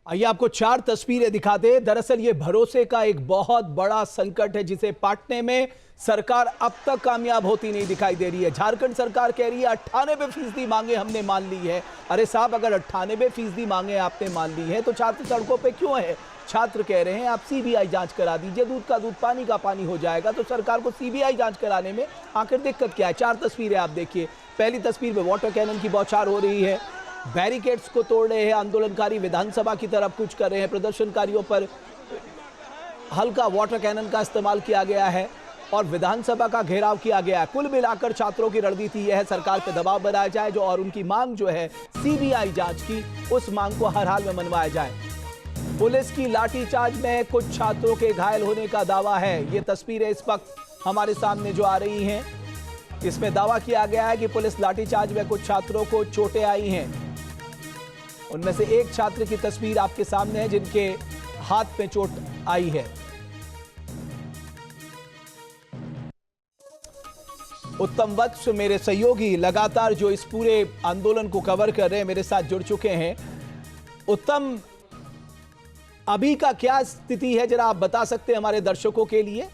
आइए आपको 4 तस्वीरें दिखाते हैं। दरअसल ये भरोसे का एक बहुत बड़ा संकट है जिसे पाटने में सरकार अब तक कामयाब होती नहीं दिखाई दे रही है। झारखंड सरकार कह रही है 98% मांगे हमने मान ली है। अरे साहब, अगर 98% मांगे आपने मान ली है तो छात्र सड़कों पे क्यों है? छात्र कह रहे हैं आप सीबीआई जांच करा दीजिए, दूध का दूध पानी का पानी हो जाएगा। तो सरकार को सीबीआई जांच कराने में आखिर दिक्कत क्या है? 4 तस्वीरें आप देखिए। पहली तस्वीर में वाटर कैनन की बौछार हो रही है, बैरिकेड्स को तोड़ रहे हैं आंदोलनकारी, विधानसभा की तरफ कूच कर रहे हैं। प्रदर्शनकारियों पर हल्का वाटर कैनन का इस्तेमाल किया गया है और विधानसभा का घेराव किया गया है। कुल मिलाकर छात्रों की रणनीति यह है सरकार पर दबाव बनाया जाए जो और उनकी मांग जो है सीबीआई जांच की, उस मांग को हर हाल में मनवाया जाए। पुलिस की लाठीचार्ज में कुछ छात्रों के घायल होने का दावा है। ये तस्वीरें इस वक्त हमारे सामने जो आ रही हैं, इसमें दावा किया गया है कि पुलिस लाठीचार्ज में कुछ छात्रों को चोटें आई हैं। उनमें से एक छात्र की तस्वीर आपके सामने है जिनके हाथ में चोट आई है। उत्तम वत्स मेरे सहयोगी लगातार जो इस पूरे आंदोलन को कवर कर रहे हैं मेरे साथ जुड़ चुके हैं। उत्तम, अभी का क्या स्थिति है, जरा आप बता सकते हैं हमारे दर्शकों के लिए?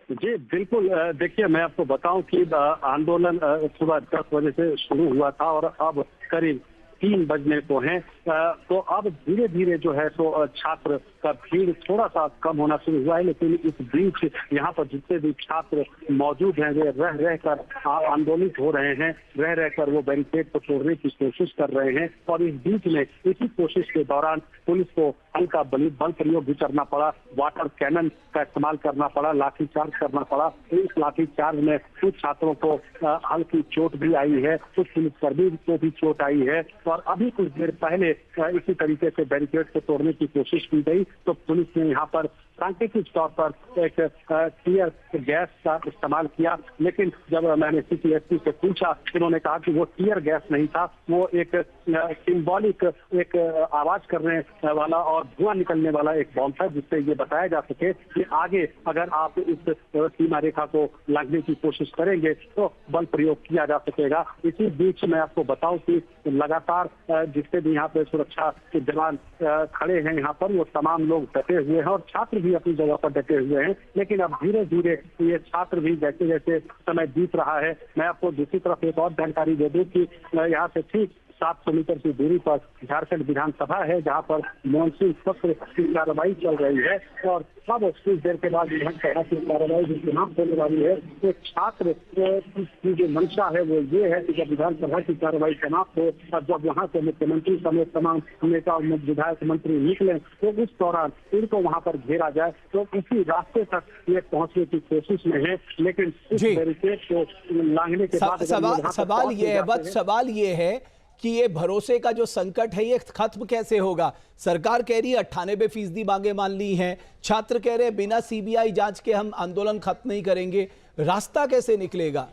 जी बिल्कुल, देखिए मैं आपको बताऊं कि आंदोलन सुबह 10 बजे से शुरू हुआ था और अब करीब 3 बजने को हैं। तो अब धीरे धीरे जो है तो छात्र का भीड़ थोड़ा सा कम होना शुरू हुआ है, लेकिन इस बीच यहाँ पर जितने भी छात्र मौजूद हैं वे रह रहकर आंदोलित हो रहे हैं, रह रहकर वो बैरिकेड को तोड़ने की कोशिश कर रहे हैं। और इस बीच में इसी कोशिश के दौरान पुलिस को हल्का बल प्रयोग भी करना पड़ा, वाटर कैनन का इस्तेमाल करना पड़ा, लाठीचार्ज करना पड़ा। इस लाठीचार्ज में कुछ छात्रों को हल्की चोट भी आई है, कुछ पुलिसकर्मी को भी चोट आई है। और अभी कुछ देर पहले इसी तरीके से बैरिकेड को तोड़ने की कोशिश की गई तो पुलिस ने यहाँ पर सांकेतिक तौर पर एक टीयर गैस का इस्तेमाल किया, लेकिन जब मैंने सीपीएससी से पूछा, इन्होंने कहा कि वो टीयर गैस नहीं था, वो एक सिंबॉलिक एक आवाज करने वाला और धुआं निकलने वाला एक बॉम्ब था, जिससे ये बताया जा सके कि आगे अगर आप इस सीमा रेखा को लांघने की कोशिश करेंगे तो बल प्रयोग किया जा सकेगा। इसी बीच मैं आपको बताऊं कि लगातार जितने भी यहाँ पे सुरक्षा के जवान खड़े हैं यहाँ पर, वो तमाम लोग डटे हुए हैं और छात्र भी अपनी जगह पर डटे हुए हैं। लेकिन अब धीरे धीरे ये छात्र भी जैसे जैसे समय बीत रहा है, मैं आपको दूसरी तरफ एक और जानकारी दे दूं कि यहाँ से ठीक 700 मीटर की दूरी पर झारखंड विधानसभा है, जहां पर मॉनसून सत्र की कार्रवाई चल रही है। और अब कुछ देर के बाद विधानसभा की कार्रवाई भी समाप्त होने वाली है। तो छात्र की जो मंशा है वो ये है कि जब विधानसभा की कार्रवाई समाप्त हो और जब वहां से मुख्यमंत्री समेत तमाम नेता और विधायक मंत्री निकले तो उस दौरान इनको वहां पर घेरा जाए। तो इसी रास्ते तक ये पहुंचने की कोशिश में है, लेकिन इस बैरिकेड को लांघने के बाद सवाल ये है कि ये भरोसे का जो संकट है ये खत्म कैसे होगा? सरकार कह रही है 98% मांगे मान ली हैं, छात्र कह रहे हैं बिना सीबीआई जांच के हम आंदोलन खत्म नहीं करेंगे। रास्ता कैसे निकलेगा?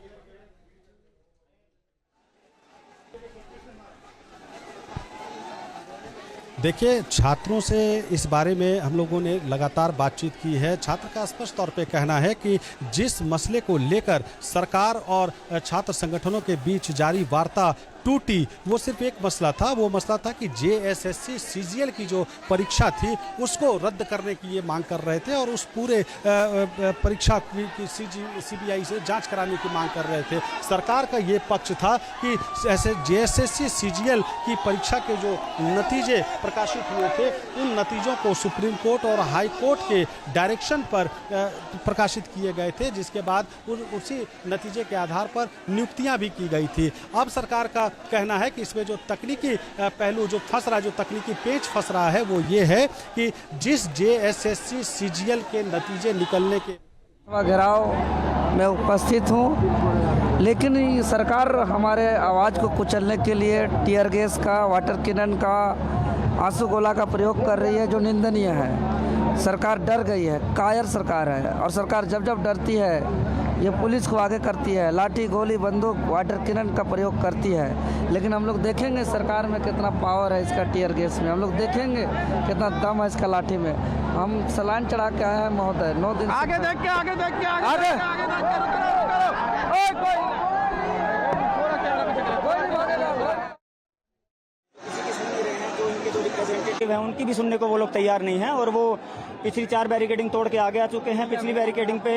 देखिए, छात्रों से इस बारे में हम लोगों ने लगातार बातचीत की है। छात्र का स्पष्ट तौर पे कहना है कि जिस मसले को लेकर सरकार और छात्र संगठनों के बीच जारी वार्ता टूटी, वो सिर्फ एक मसला था। वो मसला था कि जेएसएससी सीजीएल की जो परीक्षा थी उसको रद्द करने की ये मांग कर रहे थे और उस पूरे परीक्षा की सीबीआई से जांच कराने की मांग कर रहे थे। सरकार का ये पक्ष था कि ऐसे जेएसएससी सीजीएल की परीक्षा के जो नतीजे प्रकाशित हुए थे उन नतीजों को सुप्रीम कोर्ट और हाई कोर्ट के डायरेक्शन पर प्रकाशित किए गए थे, जिसके बाद उसी नतीजे के आधार पर नियुक्तियां भी की गई थी। अब सरकार का कहना है कि इसमें जो तकनीकी पहलू जो फंस रहा है, जो तकनीकी पेच फंस रहा है, वो ये है कि जिस जेएसएससी सीजीएल के नतीजे निकलने के घेराव में उपस्थित हूँ, लेकिन सरकार हमारे आवाज़ को कुचलने के लिए टीयर गैस का, वाटर कैनन का, आंसू गोला का प्रयोग कर रही है, जो निंदनीय है। सरकार डर गई है, कायर सरकार है। और सरकार जब जब डरती है ये पुलिस को आगे करती है, लाठी गोली बंदूक वाटर कैनन का प्रयोग करती है। लेकिन हम लोग देखेंगे सरकार में कितना पावर है इसका टीयर गैस में, हम लोग देखेंगे कितना दम है इसका लाठी में। हम सलान चढ़ा के आए हैं महोदय, 9 दिन आगे देख के आगे के जो रिप्रेजेंटेटिव हैं उनकी भी सुनने को वो लोग तैयार नहीं हैं और वो पिछली 4 बैरिकेडिंग तोड़ के आगे आ चुके हैं। पिछली बैरिकेडिंग पे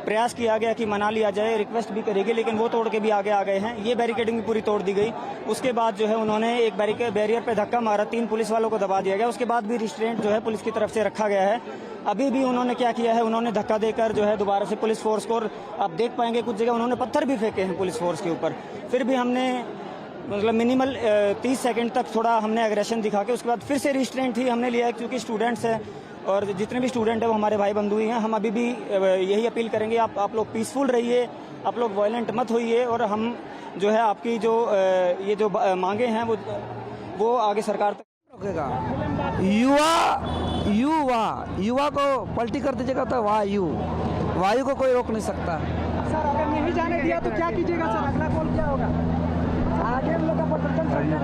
प्रयास किया गया कि मना लिया जाए, रिक्वेस्ट भी करेगी, लेकिन वो तोड़ के भी आगे आ गए हैं। ये बैरिकेडिंग भी पूरी तोड़ दी गई। उसके बाद जो है उन्होंने एक बैरियर पे धक्का मारा, 3 पुलिस वालों को दबा दिया गया। उसके बाद भी रिस्ट्रेंट जो है पुलिस की तरफ से रखा गया है। अभी भी उन्होंने क्या किया है, उन्होंने धक्का देकर जो है दोबारा से पुलिस फोर्स को, आप देख पाएंगे कुछ जगह उन्होंने पत्थर भी फेंके हैं पुलिस फोर्स के ऊपर। फिर भी हमने मतलब मिनिमल 30 सेकंड तक थोड़ा हमने एग्रेशन दिखा के उसके बाद फिर से रिस्ट्रेंट ही हमने लिया है, क्योंकि स्टूडेंट्स हैं और जितने भी स्टूडेंट हैं वो हमारे भाई बंधु ही हैं। हम अभी भी यही अपील करेंगे, आप लोग पीसफुल रहिए, आप लोग वायलेंट मत होइए और हम जो है आपकी जो ये जो मांगे हैं वो आगे सरकार तक रोकेगा। युवा को पलटी कर दीजिएगा तो वायु को कोई रोक नहीं सकता। सर अगर नहीं जाने दिया तो क्या कीजिएगा सर? अगला कॉल क्या होगा? आगे हम लोग का प्रदर्शन चलता।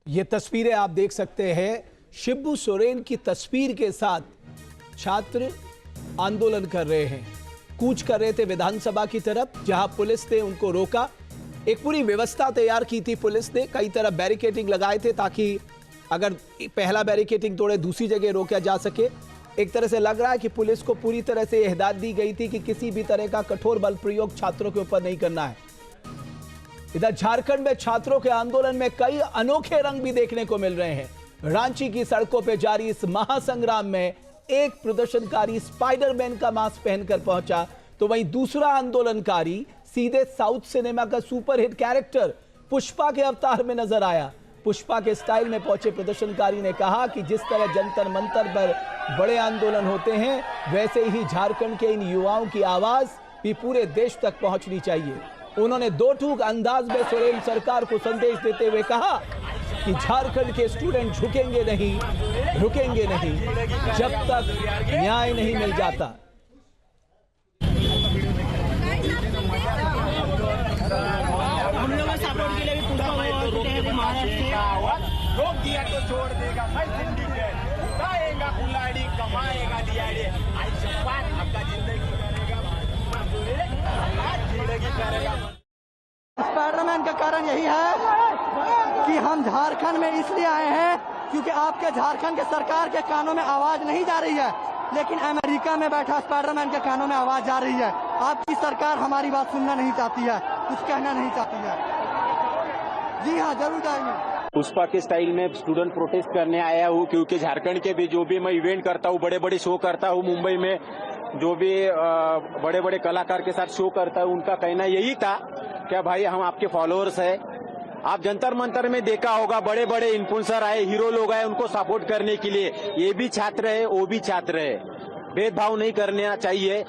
ये तस्वीरें आप देख सकते हैं, शिबू सोरेन की तस्वीर के साथ छात्र आंदोलन कर रहे हैं, कूच कर रहे थे विधानसभा की तरफ, जहां पुलिस ने उनको रोका। एक पूरी व्यवस्था तैयार की थी पुलिस ने, कई तरफ बैरिकेडिंग लगाए थे ताकि अगर पहला बैरिकेडिंग तोड़े दूसरी जगह रोका जा सके। एक तरह से लग रहा है कि पुलिस को पूरी तरह से हिदायत दी गई थी कि किसी भी तरह का कठोर बल प्रयोग छात्रों के ऊपर नहीं करना है। इधर झारखंड में छात्रों के आंदोलन में कई अनोखे रंग भी देखने को मिल रहे हैं। रांची की सड़कों पर जारी इस महासंग्राम में एक प्रदर्शनकारी स्पाइडरमैन का मास्क पहनकर पहुंचा, तो वहीं दूसरा आंदोलनकारी सीधे साउथ सिनेमा का सुपरहिट कैरेक्टर पुष्पा के अवतार में नजर आया। पुष्पा के स्टाइल में पहुंचे प्रदर्शनकारी ने कहा कि जिस तरह जंतर मंतर पर बड़े आंदोलन होते हैं, वैसे ही झारखंड के इन युवाओं की आवाज भी पूरे देश तक पहुंचनी चाहिए। उन्होंने दो टूक अंदाज में सोरेन सरकार को संदेश देते हुए कहा कि झारखंड के स्टूडेंट झुकेंगे नहीं, रुकेंगे नहीं जब तक न्याय नहीं मिल जाता। हम लोग सपोर्ट के लिए भी रोक दिया तो छोड़ देगा भाई, सिंडिकेट उठाएगा कुल्हाड़ी, कमाएगा दिहाड़ी, आपका जिंदगी करेगा। स्पाइडरमैन का कारण यही है कि हम झारखंड में इसलिए आए हैं क्योंकि आपके झारखंड के सरकार के कानों में आवाज नहीं जा रही है, लेकिन अमेरिका में बैठा स्पाइडरमैन के कानों में आवाज जा रही है। आपकी सरकार हमारी बात सुनना नहीं चाहती है, कुछ कहना नहीं चाहती है। जी हाँ, जरूर जाएंगे। पुष्पा के स्टाइल में स्टूडेंट प्रोटेस्ट करने आया हूँ, क्योंकि झारखंड के भी जो भी मैं इवेंट करता हूँ, बड़े बड़े शो करता हूँ मुंबई में, जो भी बड़े बड़े कलाकार के साथ शो करता हूँ, उनका कहना यही था क्या भाई हम आपके फॉलोअर्स हैं। आप जंतर मंतर में देखा होगा बड़े बड़े इन्फ्लुएंसर आए, हीरो लोग आए उनको सपोर्ट करने के लिए। ये भी छात्र है, वो भी छात्र है, भेदभाव नहीं करना चाहिए।